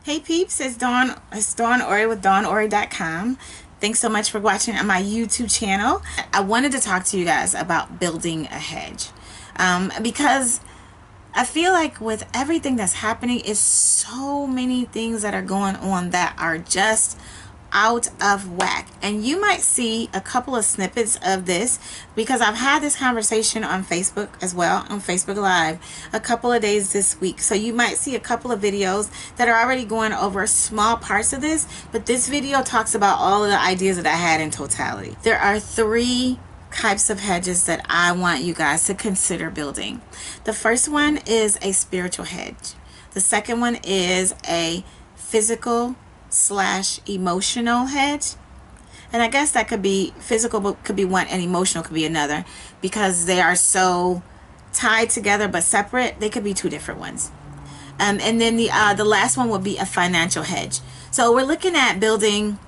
Hey peeps, it's Dawn Ori with DawnOri.com. Thanks so much for watching on my YouTube channel. I wanted to talk to you guys about building a hedge. Because I feel like with everything that's happening, is so many things that are going on that are just out of whack. And you might see a couple of snippets of this because I've had this conversation on Facebook as well, on Facebook Live, a couple of days this week. So you might see a couple of videos that are already going over small parts of this, but this video talks about all of the ideas that I had in totality. There are three types of hedges that I want you guys to consider building. The first one is a spiritual hedge. The second one is a physical / emotional hedge. And I guess that could be physical, could be one, and emotional could be another, because they are so tied together but separate. They could be two different ones. And then the last one would be a financial hedge. So we're looking at building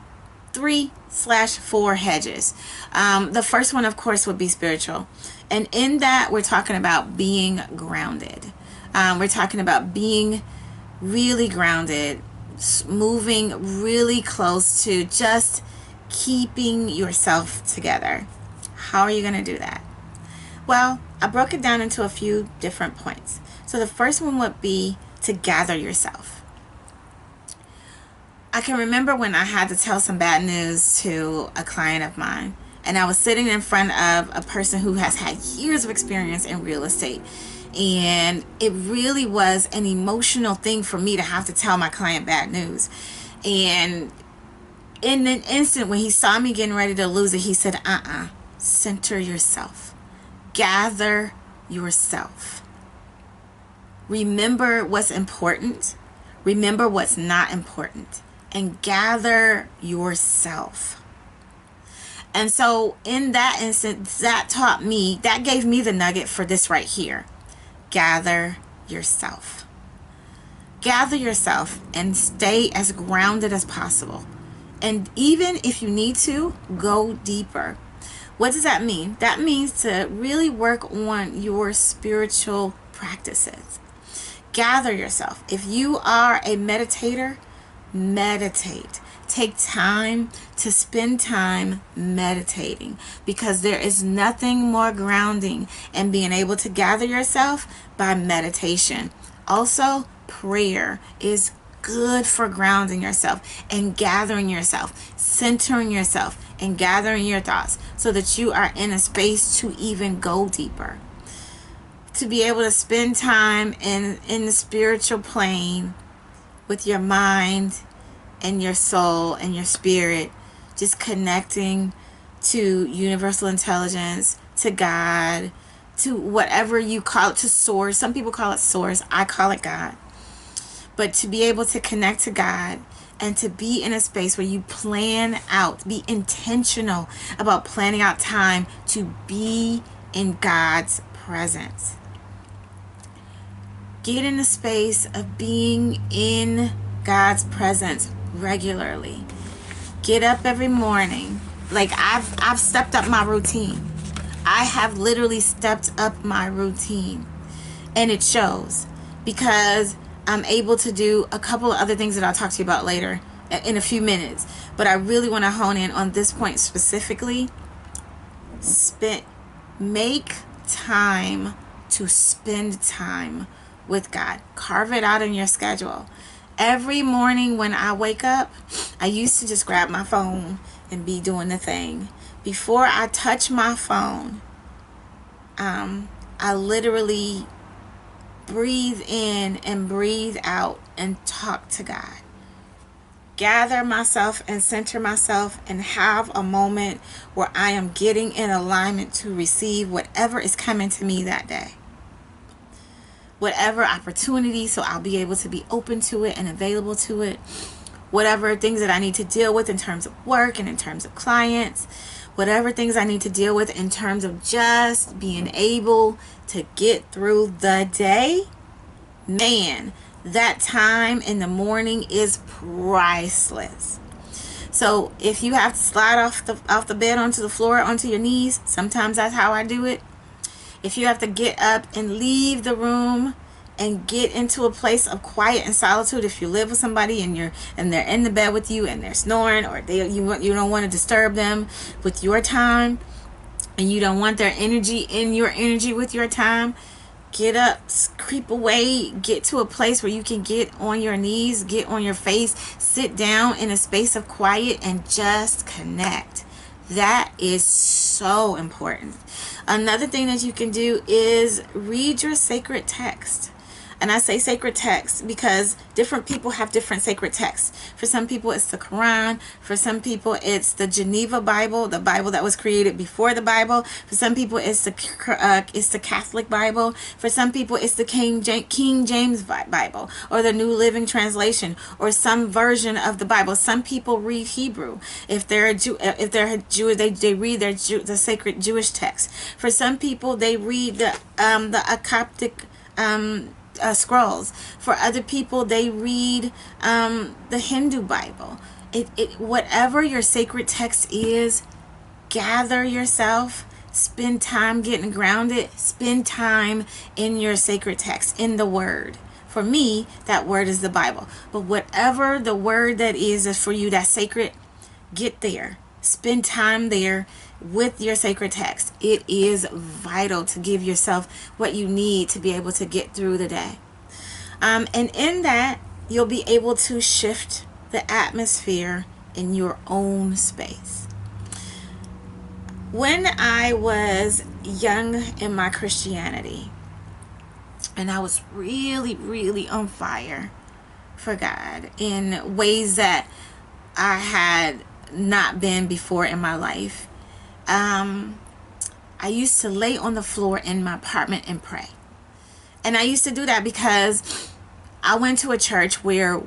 3/4 hedges. The first one, of course, would be spiritual. And in that, we're talking about being grounded. We're talking about being really grounded, moving really close to just keeping yourself together. How are you going to do that? Well, I broke it down into a few different points. So the first one would be to gather yourself. I can remember when I had to tell some bad news to a client of mine, and I was sitting in front of a person who has had years of experience in real estate. And it really was an emotional thing for me to have to tell my client bad news. And in an instant, when he saw me getting ready to lose it, he said, center yourself. Gather yourself. Remember what's important. Remember what's not important. And gather yourself. And so in that instant, that gave me the nugget for this right here. Gather yourself. Gather yourself and stay as grounded as possible. And even if you need to, go deeper. What does that mean? That means to really work on your spiritual practices. Gather yourself. If you are a meditator, meditate. Take time to spend time meditating, because there is nothing more grounding and being able to gather yourself by meditation. Also, prayer is good for grounding yourself and gathering yourself, centering yourself, and gathering your thoughts so that you are in a space to even go deeper. To be able to spend time in the spiritual plane with your mind and your soul and your spirit, just connecting to universal intelligence, to God, to whatever you call it, to source. Some people call it source. I call it God. But to be able to connect to God and to be in a space where you plan out, be intentional about planning out time to be in God's presence. Get in the space of being in God's presence regularly. Get up every morning. Like I've stepped up my routine. I have literally stepped up my routine, and it shows, because I'm able to do a couple of other things that I'll talk to you about later in a few minutes. But I really want to hone in on this point specifically. Make time to spend time with God. Carve it out in your schedule. Every morning when I wake up, I used to just grab my phone and be doing the thing. Before I touch my phone, I literally breathe in and breathe out and talk to God. Gather myself and center myself and have a moment where I am getting in alignment to receive whatever is coming to me that day. Whatever opportunity, so I'll be able to be open to it and available to it. Whatever things that I need to deal with in terms of work and in terms of clients. Whatever things I need to deal with in terms of just being able to get through the day. Man, that time in the morning is priceless. So if you have to slide off the bed onto the floor, onto your knees, sometimes that's how I do it. If you have to get up and leave the room and get into a place of quiet and solitude. If you live with somebody and they're in the bed with you and they're snoring, or you don't want to disturb them with your time, and you don't want their energy in your energy with your time, get up, creep away, get to a place where you can get on your knees, get on your face, sit down in a space of quiet and just connect. That is so important. Another thing that you can do is read your sacred text. And I say sacred text because different people have different sacred texts. For some people, it's the Quran. For some people, it's the Geneva Bible, the Bible that was created before the Bible. For some people, it's the Catholic Bible. For some people, it's the King James Bible, or the New Living Translation, or some version of the Bible. Some people read Hebrew. If they're a Jew, they read the sacred Jewish text. For some people, they read the Coptic scrolls. For other people, they read the Hindu Bible. Whatever your sacred text is, gather yourself, spend time getting grounded, spend time in your sacred text, in the Word. For me, that word is the Bible. But whatever the word that is for you that's sacred, get there. Spend time there with your sacred text. It is vital to give yourself what you need to be able to get through the day. And in that, you'll be able to shift the atmosphere in your own space. When I was young in my Christianity, and I was really, really on fire for God in ways that I had not been before in my life, I used to lay on the floor in my apartment and pray. And I used to do that because I went to a church where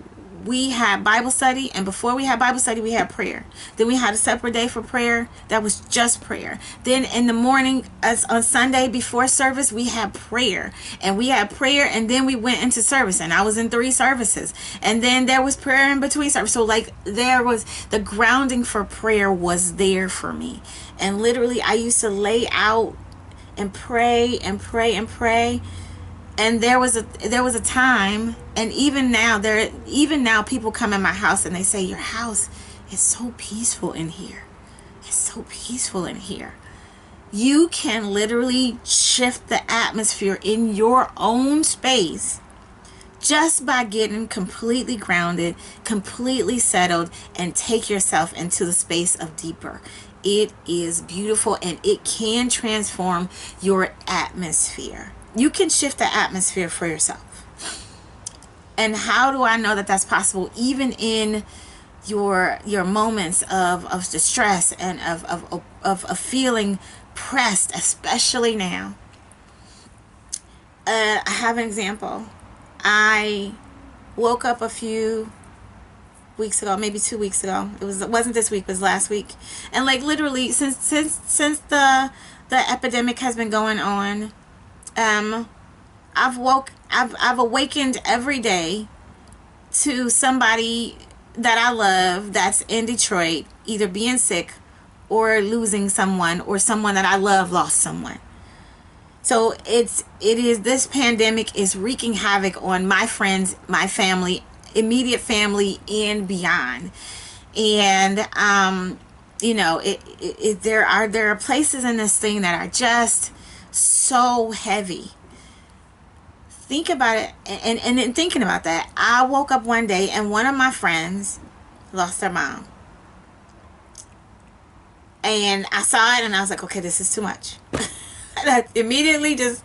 we had Bible study, and before we had Bible study, we had prayer. Then we had a separate day for prayer that was just prayer. Then in the morning, as on Sunday before service, we had prayer. And we had prayer, and then we went into service, and I was in 3 services. And then there was prayer in between service. So there was the grounding for prayer was there for me. And literally, I used to lay out and pray and pray and pray. And there was a time, and even now people come in my house and they say, your house is so peaceful in here. It's so peaceful in here. You can literally shift the atmosphere in your own space just by getting completely grounded, completely settled, and take yourself into the space of deeper. It is beautiful, and it can transform your atmosphere. You can shift the atmosphere for yourself. And how do I know that that's possible? Even in your moments of distress and of feeling pressed, especially now. I have an example. I woke up a few weeks ago, maybe 2 weeks ago. It wasn't this week, it was last week. And literally since the epidemic has been going on, I've awakened every day to somebody that I love that's in Detroit, either being sick or losing someone, or someone that I love lost someone. So this pandemic is wreaking havoc on my friends, my family, immediate family, and beyond. And there are places in this thing that are just so heavy. Think about it, and in thinking about that, I woke up one day and one of my friends lost their mom. And I saw it and I was like, okay, this is too much. And I immediately just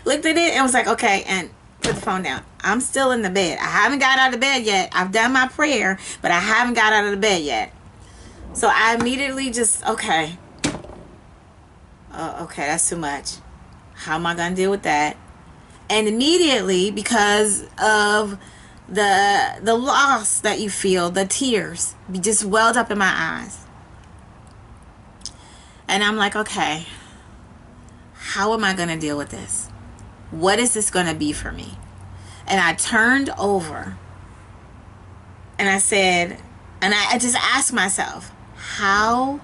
looked at it and was like, okay, and put the phone down. I'm still in the bed. I haven't got out of bed yet. I've done my prayer, but I haven't got out of the bed yet. So I immediately just, okay, that's too much. How am I going to deal with that? And immediately, because of the loss that you feel, the tears just welled up in my eyes. And I'm like, okay, how am I going to deal with this? What is this going to be for me? And I turned over and I said, and I just asked myself, how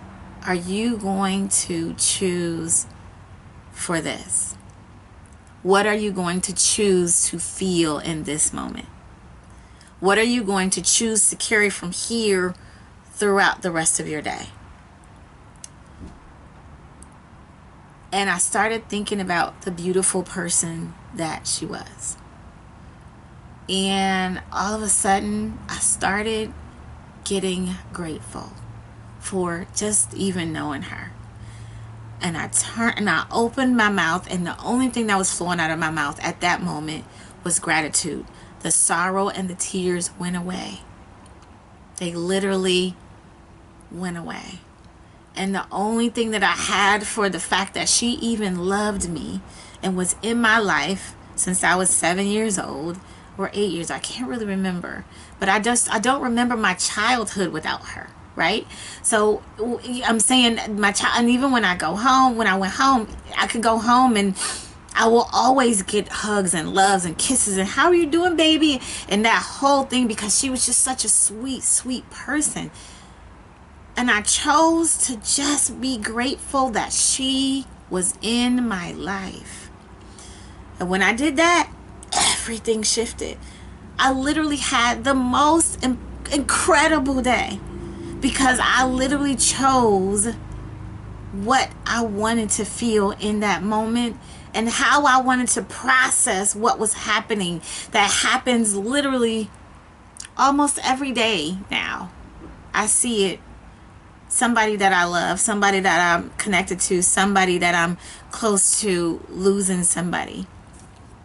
are you going to choose for this? What are you going to choose to feel in this moment? What are you going to choose to carry from here throughout the rest of your day? And I started thinking about the beautiful person that she was. And all of a sudden, I started getting grateful for just even knowing her. And I opened my mouth, and the only thing that was flowing out of my mouth at that moment was gratitude. The sorrow and the tears went away. They literally went away. And the only thing that I had for the fact that she even loved me and was in my life since I was 7 years old or 8 years, I can't really remember. But I don't remember my childhood without her, right? So I'm saying my child, and even when I went home, I could go home and I will always get hugs and loves and kisses and how are you doing, baby? And that whole thing, because she was just such a sweet, sweet person. And I chose to just be grateful that she was in my life. And when I did that, everything shifted. I literally had the most incredible day because I literally chose what I wanted to feel in that moment and how I wanted to process what was happening. That happens literally almost every day now. I see it. Somebody that I love, somebody that I'm connected to, somebody that I'm close to losing somebody.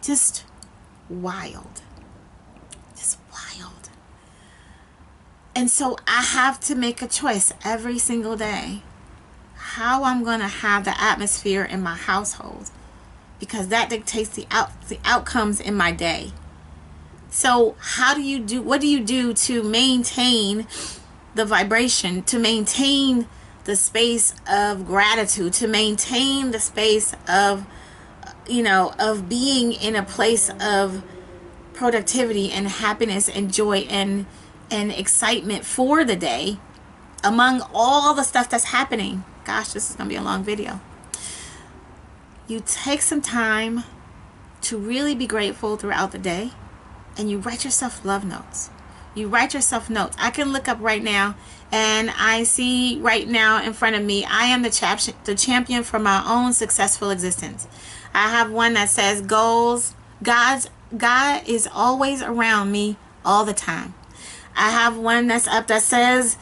Just wild. Just wild. And so I have to make a choice every single day how I'm going to have the atmosphere in my household, because that dictates the outcomes in my day. So what do you do to maintain the vibration, to maintain the space of gratitude, to maintain the space of being in a place of productivity and happiness and joy and excitement for the day among all the stuff that's happening? Gosh, this is going to be a long video. You take some time to really be grateful throughout the day, and you write yourself love notes. You write yourself notes. I can look up right now, and I see right now in front of me, I am the champion for my own successful existence. I have one that says God is always around me all the time. I have one that's up that says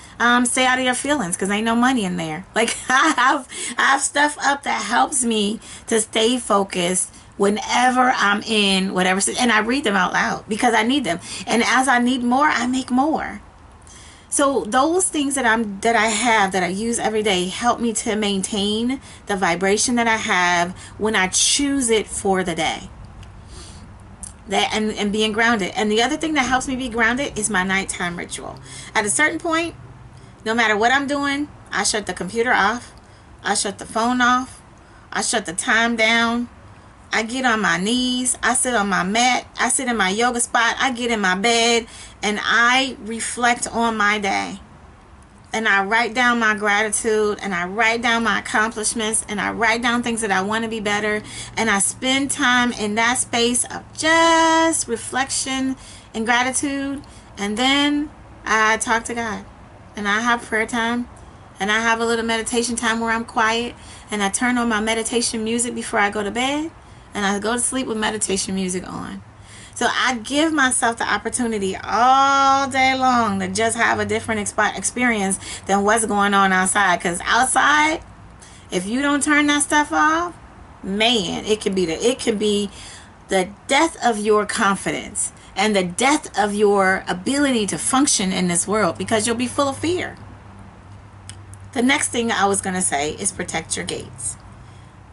stay out of your feelings because ain't no money in there. Like I have stuff up that helps me to stay focused whenever I'm in whatever, and I read them out loud because I need them. And as I need more, I make more. So those things that I use every day help me to maintain the vibration that I have when I choose it for the day. And being grounded. And the other thing that helps me be grounded is my nighttime ritual. At a certain point, no matter what I'm doing, I shut the computer off. I shut the phone off. I shut the time down. I get on my knees. I sit on my mat. I sit in my yoga spot. I get in my bed and I reflect on my day. And I write down my gratitude, and I write down my accomplishments, and I write down things that I want to be better, and I spend time in that space of just reflection and gratitude. And then I talk to God, and I have prayer time, and I have a little meditation time where I'm quiet, and I turn on my meditation music before I go to bed, and I go to sleep with meditation music on. So I give myself the opportunity all day long to just have a different experience than what's going on outside. Because outside, if you don't turn that stuff off, man, it can be the death of your confidence and the death of your ability to function in this world, because you'll be full of fear. The next thing I was going to say is protect your gates.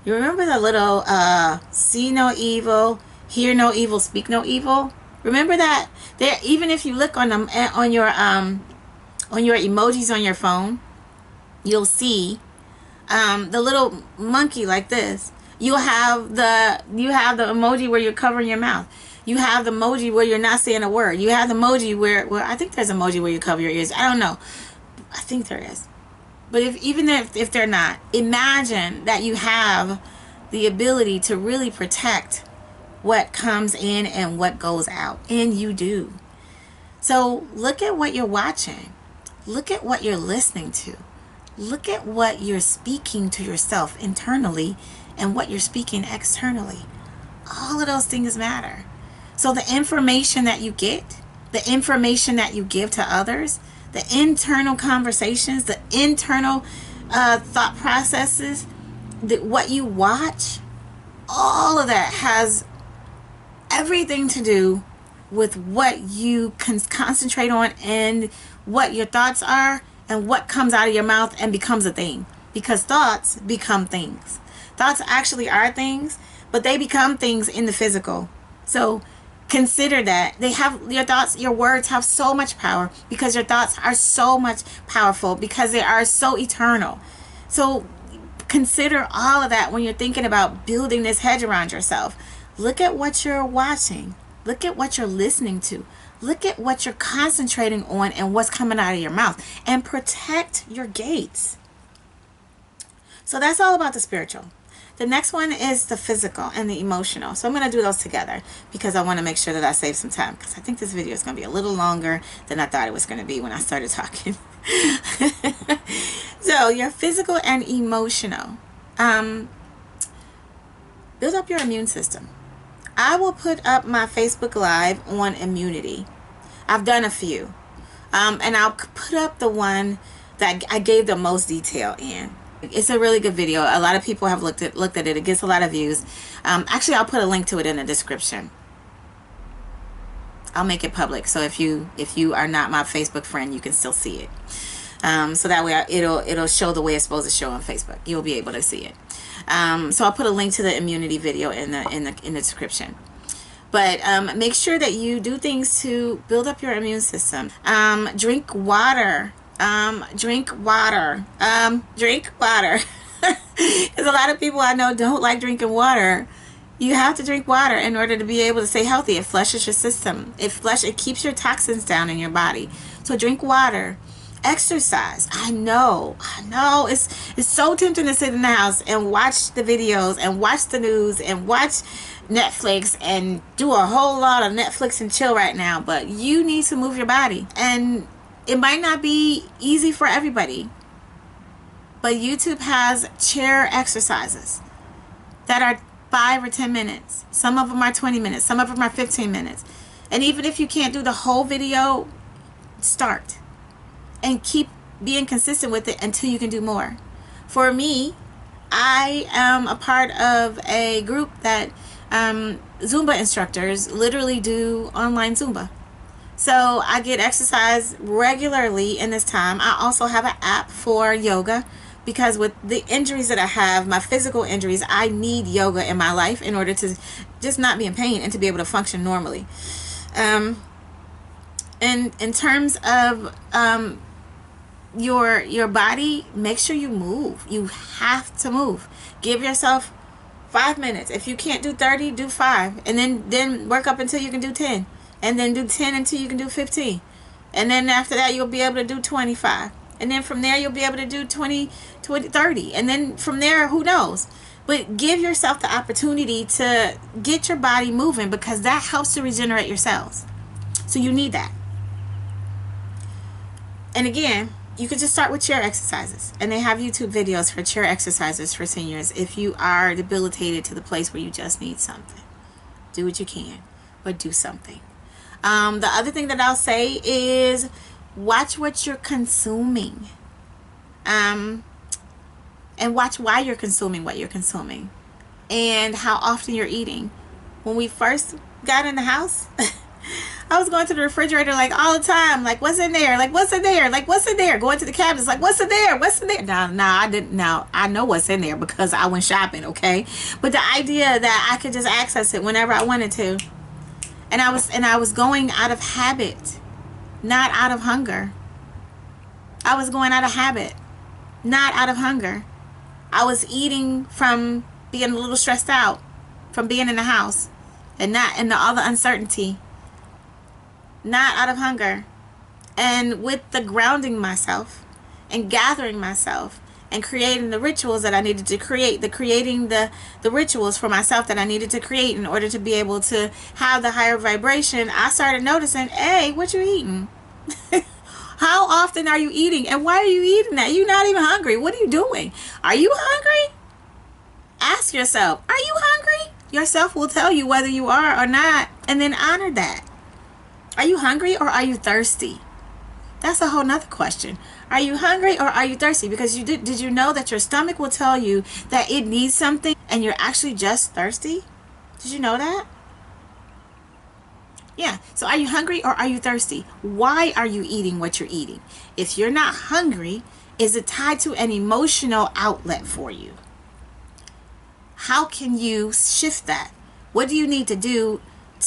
You remember the little see no evil, hear no evil, speak no evil? Remember that? There, even if you look on them on your emojis on your phone, you'll see the little monkey like this. You have the emoji where you're covering your mouth. You have the emoji where you're not saying a word. You have the emoji where I think there's an emoji where you cover your ears. I don't know. I think there is. But if they're not, imagine that you have the ability to really protect what comes in and what goes out, and you do. So look at what you're watching. Look at what you're listening to. Look at what you're speaking to yourself internally and what you're speaking externally. All of those things matter. So the information that you get, the information that you give to others, the internal conversations, the internal thought processes, what you watch, all of that has everything to do with what you can concentrate on and what your thoughts are and what comes out of your mouth and becomes a thing. Because thoughts become things. Thoughts actually are things, but they become things in the physical. So consider that they have your thoughts, your words have so much power because your thoughts are so much powerful because they are so eternal. So consider all of that when you're thinking about building this hedge around yourself. Look at what you're watching. Look at what you're listening to. Look at what you're concentrating on and what's coming out of your mouth, and protect your gates. So that's all about the spiritual. The next one is the physical and the emotional. So I'm going to do those together because I want to make sure that I save some time, because I think this video is going to be a little longer than I thought it was going to be when I started talking. So your physical and emotional. Build up your immune system. I will put up my Facebook Live on immunity. I've done a few. And I'll put up the one that I gave the most detail in. It's a really good video. A lot of people have looked at it. It gets a lot of views. Actually, I'll put a link to it in the description. I'll make it public, so if you are not my Facebook friend, you can still see it. So that way it'll show the way it's supposed to show on Facebook. You'll be able to see it. So I'll put a link to the immunity video in the description. But make sure that you do things to build up your immune system. Drink water. Drink water. Drink water. Because a lot of people I know don't like drinking water. You have to drink water in order to be able to stay healthy. It flushes your system. It keeps your toxins down in your body. So drink water. Exercise. I know. It's so tempting to sit in the house and watch the videos and watch the news and watch Netflix and do a whole lot of Netflix and chill right now. But you need to move your body. And it might not be easy for everybody, but YouTube has chair exercises that are 5 or 10 minutes. Some of them are 20 minutes. Some of them are 15 minutes. And even if you can't do the whole video, start. And keep being consistent with it until you can do more. For me, I am a part of a group that Zumba instructors literally do online Zumba. So I get exercise regularly in this time. I also have an app for yoga because with the injuries that I have, my physical injuries, I need yoga in my life in order to just not be in pain and to be able to function normally. And in terms of your body, make sure you move. You have to move. Give yourself 5 minutes. If you can't do 30, do 5. And then work up until you can do 10. And then do 10 until you can do 15. And then after that, you'll be able to do 25. And then from there, you'll be able to do 20, 30. And then from there, who knows? But give yourself the opportunity to get your body moving, because that helps to regenerate your cells. So you need that. And again, you can just start with chair exercises. And they have YouTube videos for chair exercises for seniors if you are debilitated to the place where you just need something. Do what you can, but do something. The other thing that I'll say is watch what you're consuming. And watch why you're consuming what you're consuming. And how often you're eating. When we first got in the house, I was going to the refrigerator like all the time. Like, what's in there? Like, what's in there? Like, what's in there? Going to the cabinets like, what's in there? What's in there? Now, I didn't. Now, I know what's in there because I went shopping, okay? But the idea that I could just access it whenever I wanted to. And I was going out of habit, not out of hunger. I was going out of habit, not out of hunger. I was eating from being a little stressed out, from being in the house, and not in all the uncertainty. Not out of hunger. And with the grounding myself and gathering myself and creating the rituals that I needed to create, creating the rituals for myself that I needed to create in order to be able to have the higher vibration, I started noticing, hey, what you eating? How often are you eating? And why are you eating that? You're not even hungry. What are you doing? Are you hungry? Ask yourself, are you hungry? Yourself will tell you whether you are or not, and then honor that. Are you hungry or are you thirsty? That's a whole nother question. Are you hungry or are you thirsty? Because did you know that your stomach will tell you that it needs something and you're actually just thirsty? Did you know that? Yeah. So are you hungry or are you thirsty? Why are you eating what you're eating? If you're not hungry, is it tied to an emotional outlet for you? How can you shift that? What do you need to do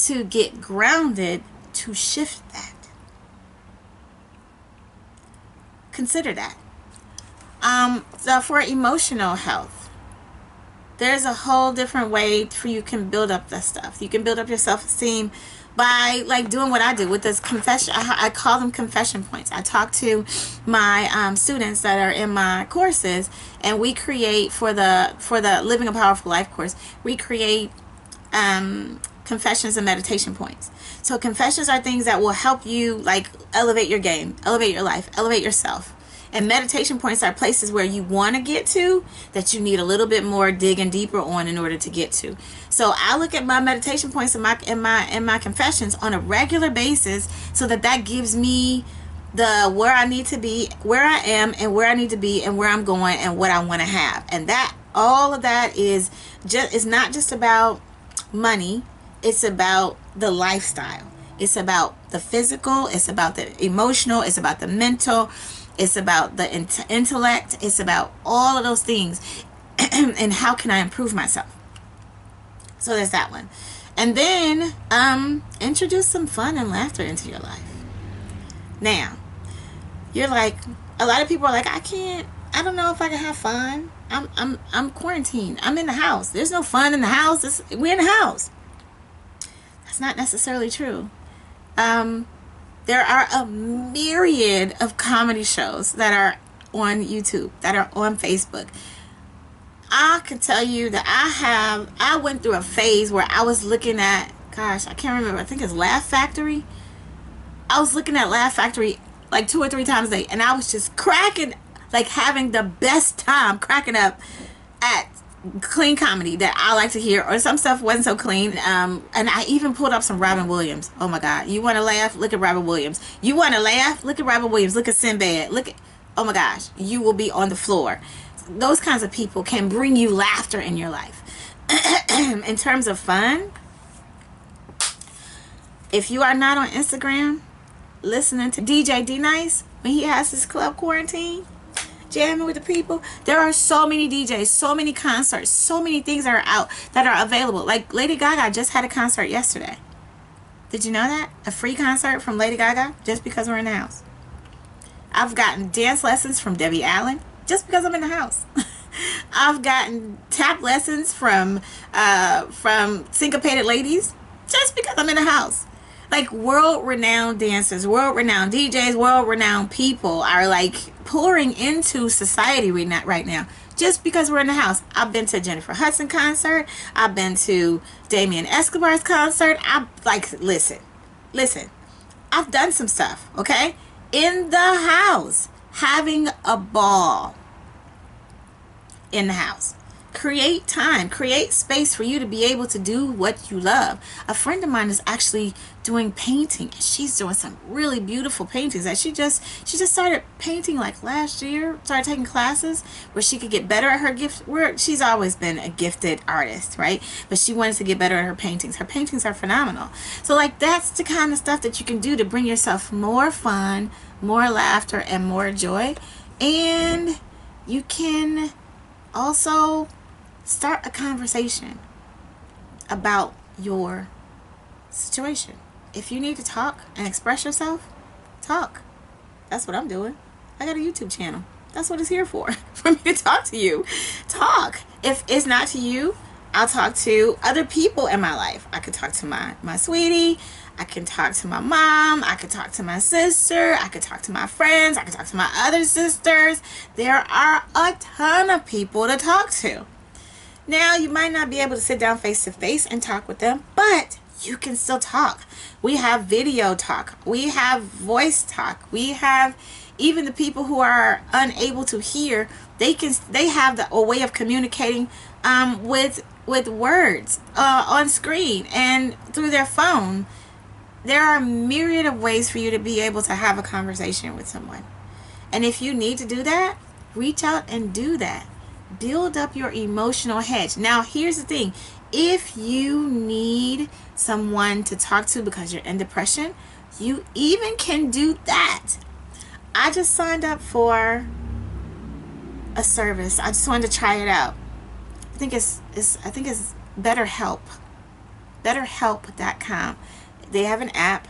to get grounded to shift that? Consider that. So for emotional health, there's a whole different way for you can build up that stuff. You can build up your self-esteem by like doing what I do with this confession. I call them confession points. I talk to my students that are in my courses, and we create for the Living a Powerful Life course. We create confessions and meditation points. So confessions are things that will help you like elevate your game, elevate your life, elevate yourself. And meditation points are places where you want to get to that you need a little bit more digging deeper on in order to get to. So I look at my meditation points and my confessions on a regular basis, so that gives me the where I need to be, where I am, and where I need to be, and where I'm going, and what I want to have. And that all of that is not just about money. It's about the lifestyle. It's about the physical. It's about the emotional. It's about the mental. It's about the intellect. It's about all of those things. And how can I improve myself? So there's that one. And then introduce some fun and laughter into your life. Now, you're like, a lot of people are like, I don't know if I can have fun. I'm quarantined. I'm in the house. There's no fun in the house. We're in the house. That's not necessarily true. There are a myriad of comedy shows that are on YouTube, that are on Facebook. I can tell you that I went through a phase where I was looking at, gosh, I can't remember, I think it's Laugh Factory. I was looking at Laugh Factory like 2 or 3 times a day, and I was just cracking, like having the best time cracking up at clean comedy that I like to hear, or some stuff wasn't so clean. And I even pulled up some Robin Williams. Oh my God. You want to laugh? Look at Robin Williams. You want to laugh? Look at Robin Williams. Look at Sinbad. Oh my gosh. You will be on the floor. Those kinds of people can bring you laughter in your life. In terms of fun, if you are not on Instagram listening to DJ D Nice when he has his club quarantine, jamming with the people, there are so many DJs, so many concerts, so many things that are out, that are available. Like Lady Gaga just had a concert yesterday. Did you know that? A free concert from Lady Gaga just because we're in the house. I've gotten dance lessons from Debbie Allen just because I'm in the house. I've gotten tap lessons from Syncopated Ladies just because I'm in the house. Like world-renowned dancers, world-renowned DJs, world-renowned people are like pouring into society right now just because we're in the house. I've been to a Jennifer Hudson concert. I've been to Damien Escobar's concert. I'm like, listen. I've done some stuff, okay? In the house, having a ball in the house. Create time, create space for you to be able to do what you love. A friend of mine is actually doing painting, and she's doing some really beautiful paintings that she just started painting like last year, started taking classes where she could get better at her gift work. She's always been a gifted artist, right? But she wanted to get better at her paintings. Her paintings are phenomenal. So like that's the kind of stuff that you can do to bring yourself more fun, more laughter, and more joy. And you can also start a conversation about your situation. If you need to talk and express yourself, talk. That's what I'm doing. I got a YouTube channel. That's what it's here for me to talk to you. Talk. If it's not to you, I'll talk to other people in my life. I could talk to my sweetie. I can talk to my mom. I could talk to my sister. I could talk to my friends. I could talk to my other sisters. There are a ton of people to talk to. Now, you might not be able to sit down face to face and talk with them, but you can still talk. We have video talk. We have voice talk. We have even the people who are unable to hear. They have a way of communicating with words on screen and through their phone. There are a myriad of ways for you to be able to have a conversation with someone. And if you need to do that, reach out and do that. Build up your emotional hedge. Now, here's the thing. If you need someone to talk to because you're in depression, you even can do that. I just signed up for a service. I just wanted to try it out. I think it's BetterHelp. BetterHelp.com. They have an app,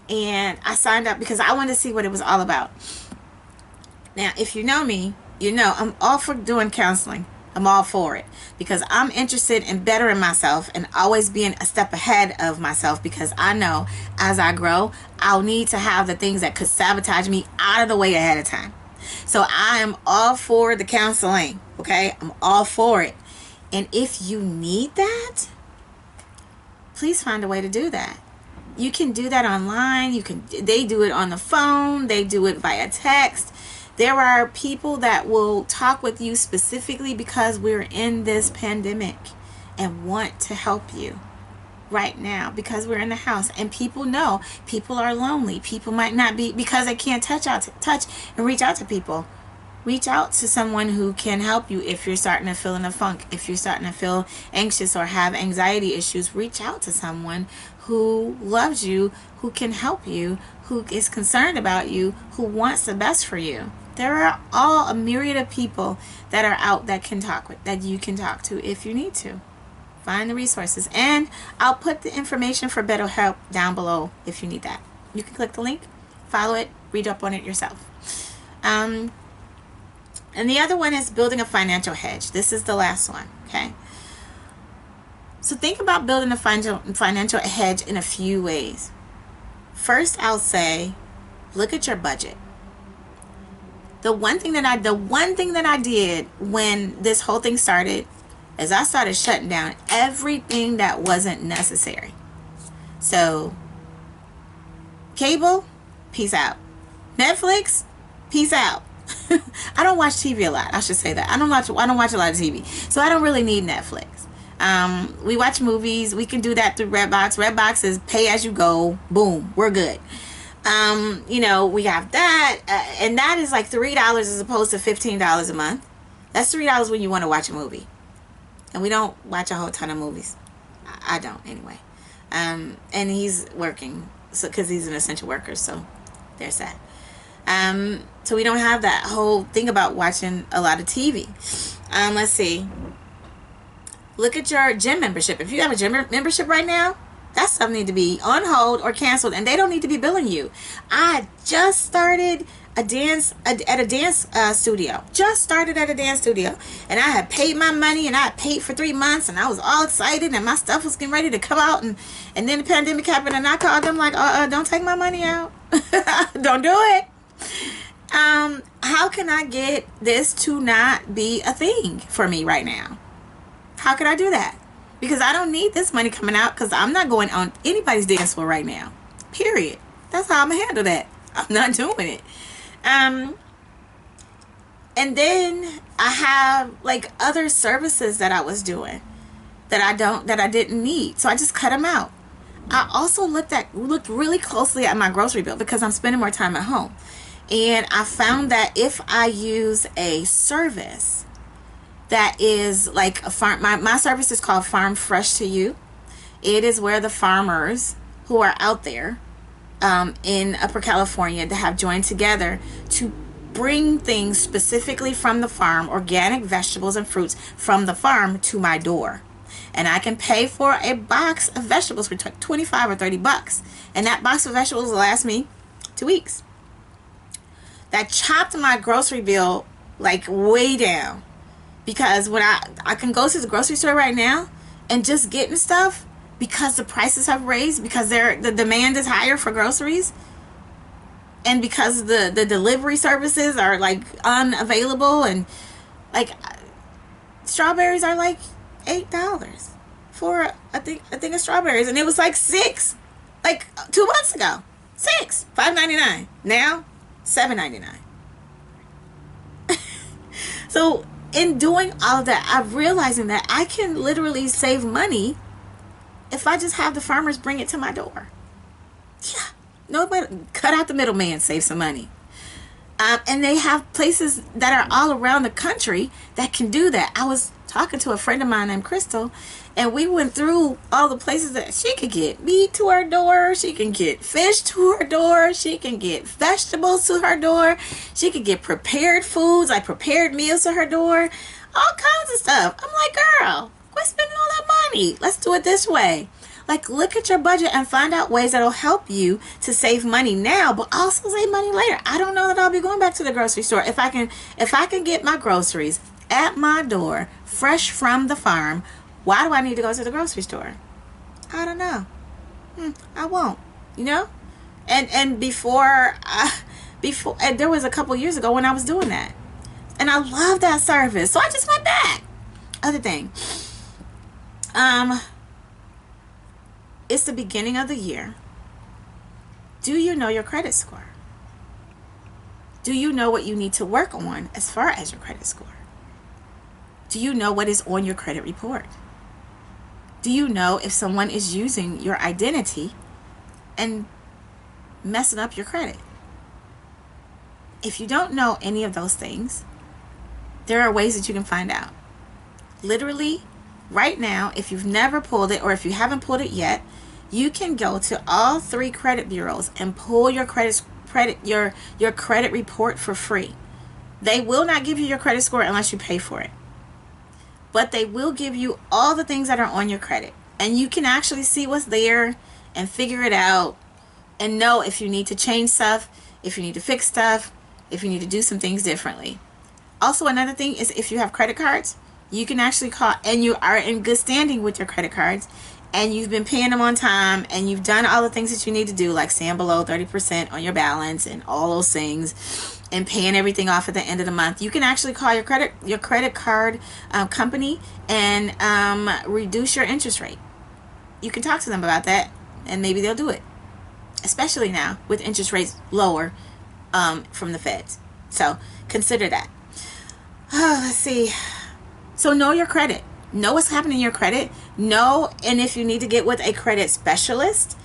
and I signed up because I wanted to see what it was all about. Now, if you know me, you know I'm all for doing counseling. I'm all for it because I'm interested in bettering myself and always being a step ahead of myself, because I know as I grow, I'll need to have the things that could sabotage me out of the way ahead of time. So I am all for the counseling, okay? I'm all for it. And if you need that, please find a way to do that. You can do that online. They do it on the phone. They do it via text. There are people that will talk with you specifically because we're in this pandemic and want to help you right now because we're in the house. And people know people are lonely. People might not be, because they can't touch and reach out to people. Reach out to someone who can help you if you're starting to feel in a funk. If you're starting to feel anxious or have anxiety issues, reach out to someone who loves you, who can help you, who is concerned about you, who wants the best for you. There are a myriad of people that are out that you can talk to if you need to. Find the resources. And I'll put the information for BetterHelp down below if you need that. You can click the link, follow it, read up on it yourself. And the other one is building a financial hedge. This is the last one, okay? So think about building a financial hedge in a few ways. First, I'll say, look at your budget. The one thing that I did when this whole thing started is I started shutting down everything that wasn't necessary. So, cable, peace out. Netflix, peace out. I don't watch TV a lot. I should say that. I don't watch a lot of TV. So I don't really need Netflix. We watch movies. We can do that through Redbox. Redbox is pay as you go. Boom. We're good. We have that. And that is like $3 as opposed to $15 a month. That's $3 when you want to watch a movie. And we don't watch a whole ton of movies. I don't anyway. And he's working because he's an essential worker. So there's that. So we don't have that whole thing about watching a lot of TV. Let's see. Look at your gym membership. If you have a gym membership right now, that's something to be on hold or canceled, and they don't need to be billing you. I just started at a dance studio. Just started at a dance studio, and I had paid my money, and I had paid for 3 months, and I was all excited, and my stuff was getting ready to come out, and then the pandemic happened, and I called them like, don't take my money out. Don't do it. How can I get this to not be a thing for me right now? How can I do that? Because I don't need this money coming out, because I'm not going on anybody's dance floor right now. Period. That's how I'm going to handle that. I'm not doing it. And then I have like other services that I was doing that I didn't need. So I just cut them out. I also looked really closely at my grocery bill because I'm spending more time at home. And I found that if I use a service that is like a farm, my service is called Farm Fresh to You. It is where the farmers who are out there in Upper California that have joined together to bring things specifically from the farm, organic vegetables and fruits from the farm to my door. And I can pay for a box of vegetables for $25 or $30. And that box of vegetables will last me 2 weeks. That chopped my grocery bill like way down. Because when I can go to the grocery store right now and just getting stuff because the prices have raised, because the demand is higher for groceries, and because the delivery services are like unavailable, and like strawberries are like $8 for I think of strawberries, and it was like six like 2 months ago. Six, $5.99. Now $7.99. So in doing all of that, I'm realizing that I can literally save money if I just have the farmers bring it to my door. Yeah, nobody, cut out the middleman, save some money. And they have places that are all around the country that can do that. I was talking to a friend of mine named Crystal, and we went through all the places that she could get meat to her door, she can get fish to her door, she can get vegetables to her door, she could get prepared foods, like prepared meals to her door, all kinds of stuff. I'm like, girl, quit spending all that money. Let's do it this way. Like, look at your budget and find out ways that'll help you to save money now, but also save money later. I don't know that I'll be going back to the grocery store. If I can get my groceries at my door, fresh from the farm, why do I need to go to the grocery store? I don't know. I won't. You know? And before and there was a couple years ago when I was doing that. And I love that service. So I just went back. Other thing. It's the beginning of the year. Do you know your credit score? Do you know what you need to work on as far as your credit score? Do you know what is on your credit report? Do you know if someone is using your identity and messing up your credit? If you don't know any of those things, there are ways that you can find out. Literally, right now, if you've never pulled it, or if you haven't pulled it yet, you can go to all 3 credit bureaus and pull your credit report for free. They will not give you your credit score unless you pay for it, but they will give you all the things that are on your credit, and you can actually see what's there and figure it out and know if you need to change stuff, if you need to fix stuff, if you need to do some things differently. Also, another thing is, if you have credit cards, you can actually call, and you are in good standing with your credit cards, and you've been paying them on time, and you've done all the things that you need to do, like staying below 30% on your balance and all those things, and paying everything off at the end of the month, you can actually call your credit card company and reduce your interest rate. You can talk to them about that, and maybe they'll do it, especially now with interest rates lower from the feds. So consider that. Let's see. So know your credit. Know what's happening in your credit. Know, and if you need to get with a credit specialist,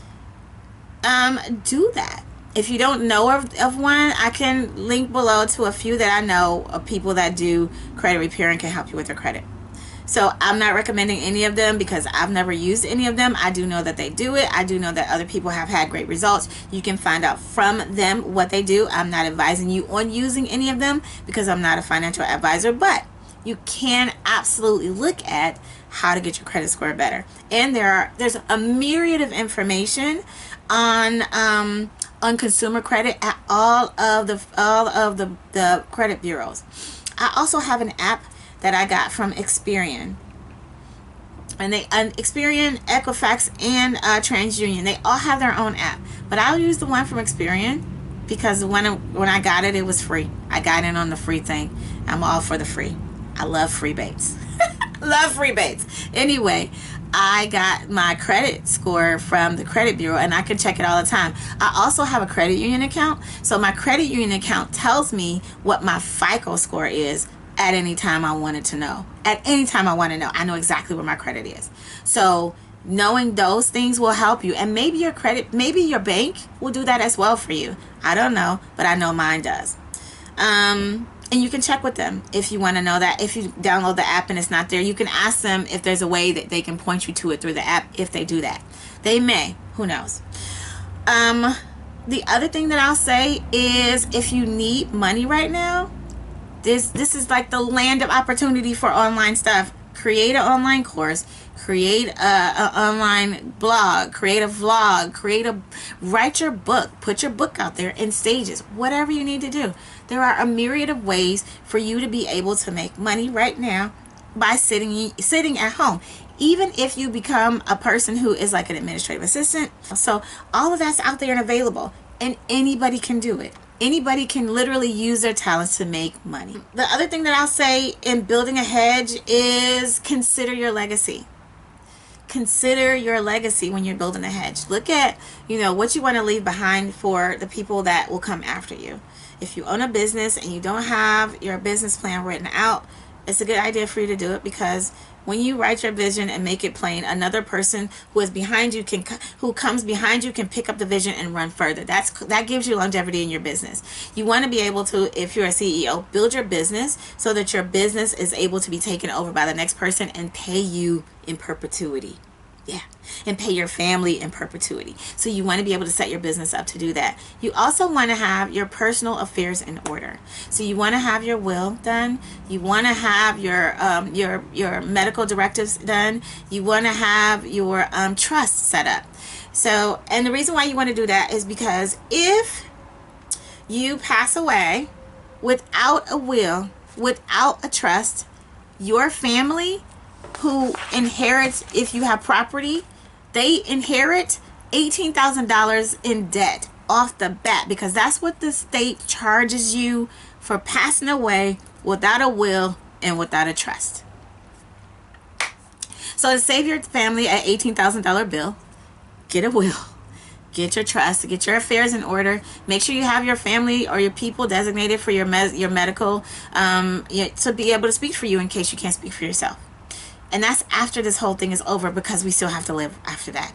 do that. If you don't know of one, I can link below to a few that I know of people that do credit repair and can help you with your credit. So I'm not recommending any of them because I've never used any of them. I do know that they do it. I do know that other people have had great results. You can find out from them what they do. I'm not advising you on using any of them because I'm not a financial advisor, but you can absolutely look at how to get your credit score better. And there's a myriad of information on consumer credit at all of the credit bureaus. I also have an app that I got from Experian, and Experian, Equifax, and TransUnion, they all have their own app, but I'll use the one from Experian because when I got it, it was free. I got in on the free thing. I'm all for the free. I love free baits. Love free baits. Anyway, I got my credit score from the credit bureau, and I can check it all the time. I also have a credit union account, so my credit union account tells me what my FICO score is at any time I wanted to know. At any time I want to know, I know exactly where my credit is. So knowing those things will help you, and maybe your bank will do that as well for you. I don't know, but I know mine does. And you can check with them if you want to know that. If you download the app and it's not there, you can ask them if there's a way that they can point you to it through the app. If they do that, they may. Who knows? The other thing that I'll say is, if you need money right now, this is like the land of opportunity for online stuff. Create an online course, create an online blog, create a vlog, write your book, put your book out there in stages, whatever you need to do. There are a myriad of ways for you to be able to make money right now by sitting at home. even if you become a person who is like an administrative assistant. So all of that's out there and available, and anybody can do it. Anybody can literally use their talents to make money. The other thing that I'll say in building a hedge is consider your legacy. Consider your legacy when you're building a hedge. Look at, what you want to leave behind for the people that will come after you. If you own a business and you don't have your business plan written out, it's a good idea for you to do it, because when you write your vision and make it plain, another person who comes behind you can pick up the vision and run further. That gives you longevity in your business. You want to be able to, if you're a CEO, build your business so that your business is able to be taken over by the next person and pay you in perpetuity. Yeah, and pay your family in perpetuity. So you want to be able to set your business up to do that. You also want to have your personal affairs in order. So you want to have your will done. You want to have your medical directives done. You want to have your trust set up. So, and the reason why you want to do that is because if you pass away without a will, without a trust, your family who inherits, if you have property, they inherit $18,000 in debt off the bat, because that's what the state charges you for passing away without a will and without a trust. So to save your family an $18,000 bill, get a will, get your trust, get your affairs in order. Make sure you have your family or your people designated for your medical to be able to speak for you in case you can't speak for yourself. And that's after this whole thing is over, because we still have to live after that.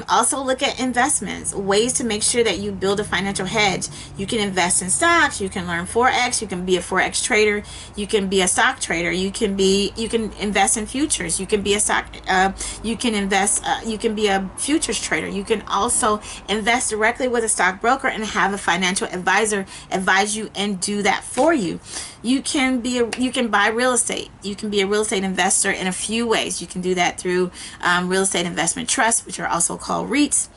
Also look at investments, ways to make sure that you build a financial hedge. You can invest in stocks, you can learn Forex, you can be a Forex trader, you can be a stock trader, you can invest in futures, you can be a you can be a futures trader. You can also invest directly with a stockbroker and have a financial advisor advise you and do that for you. You can buy real estate. You can be a real estate investor in a few ways. You can do that through real estate investment trusts, which are also called REITs.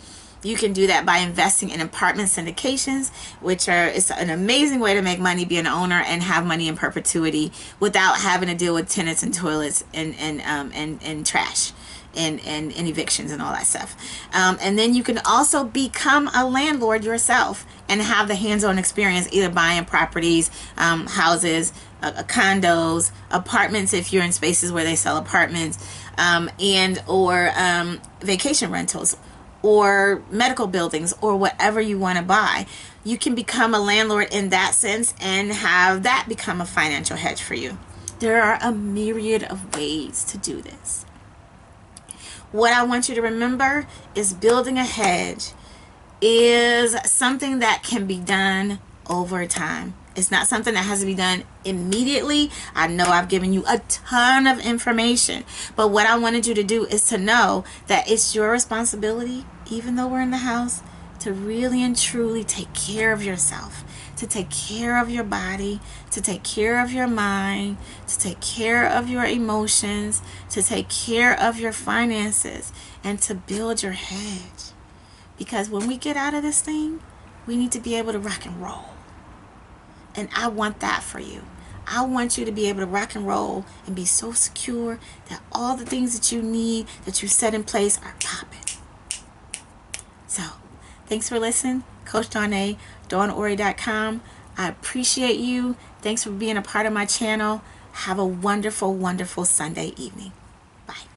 You can do that by investing in apartment syndications, which is an amazing way to make money, be an owner, and have money in perpetuity without having to deal with tenants and toilets and trash and evictions and all that stuff. And then you can also become a landlord yourself and have the hands-on experience, either buying properties, houses, condos, apartments if you're in spaces where they sell apartments, or vacation rentals, or medical buildings, or whatever you want to buy. You can become a landlord in that sense and have that become a financial hedge for you. There are a myriad of ways to do this. What I want you to remember is building a hedge is something that can be done over time. It's not something that has to be done immediately. I know I've given you a ton of information, but what I wanted you to do is to know that it's your responsibility, even though we're in the house, to really and truly take care of yourself, to take care of your body, to take care of your mind, to take care of your emotions, to take care of your finances, and to build your hedge. Because when we get out of this thing, we need to be able to rock and roll. And I want that for you. I want you to be able to rock and roll and be so secure that all the things that you need, that you set in place, are popping. So, thanks for listening. Coach Dawn A, DawnOry.com. I appreciate you. Thanks for being a part of my channel. Have a wonderful, wonderful Sunday evening.